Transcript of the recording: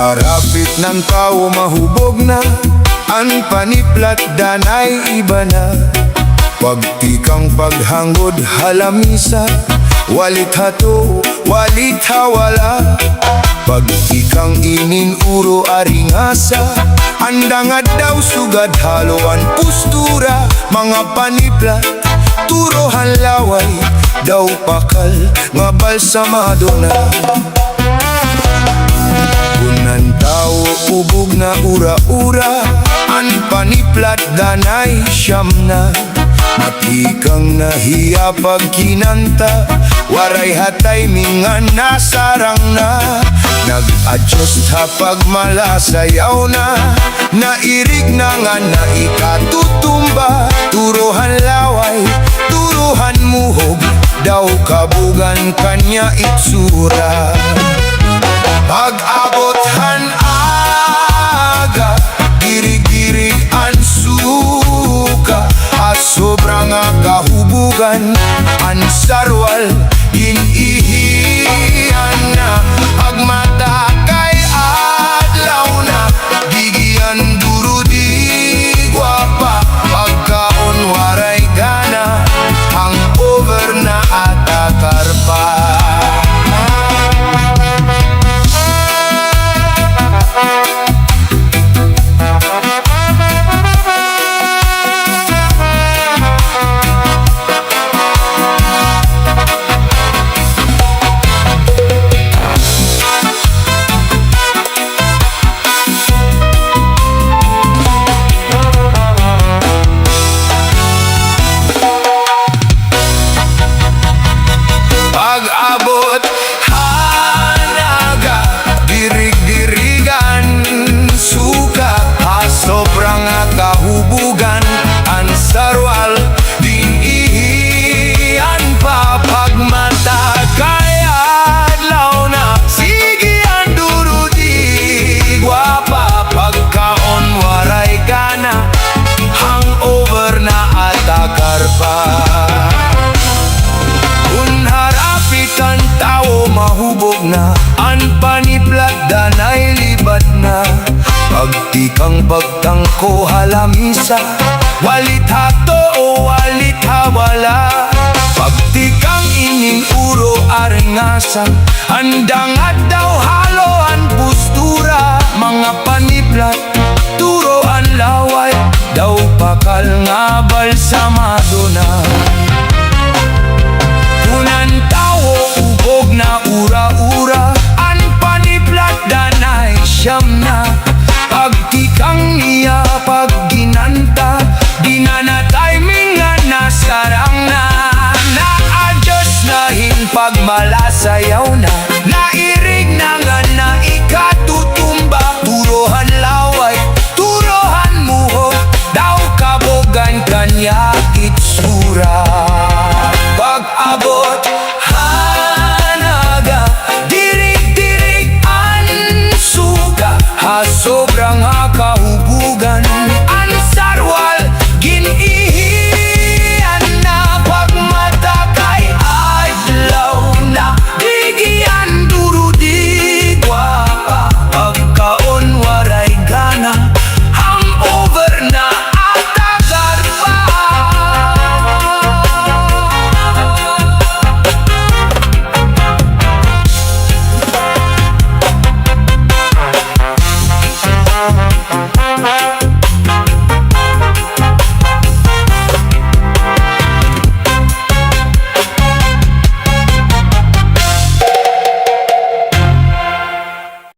harapit ng tao mahubog na, ang paniplat danay iba na. Pagtikang paghangod halamisa, walit hato, walit hawala. Pag-ikang inin uro aringasa, andangad daw sugad haloan pustura. Mga paniplat, turohan laway, daw pakal, nga balsamado na. Kunan tao ubog na ura-ura, ang paniplat danay siyam na. Matikang nahiya pag kinanta, waray hatay mingan nasarang na. Nag-adjust ha pag malasayaw na, nairig na nga na ikatutumba. Turuhan laway, turuhan muhog, daw kabugan kanya itsura. Pag-abothan aga, girig-girig ang suka. Sobrang kahubugan, ang sarwal, inihiyan na. Pagmata kay adlaw na, gigian duro di gwapa. Pagkaon waray gana, hangover na atakar pa. Pag-abot hanaga, dirig-dirigan suka. Sobrang kahubugan, ang sarwal, dinihiyan pa. Pagmata kay adlaw na, sige ang duro di gwapa. Pagkaon waray gana, hangover na atakar pa. Ang tao mahubog na, ang paniplat danay libat na. Pagtikang pagtangko halamisa, walit hato o walit hawala. Pagtikang ining uro aringasa, andangad daw haloan pustura. Mga paniplat, turoan laway, daw pakal nga balsamado na.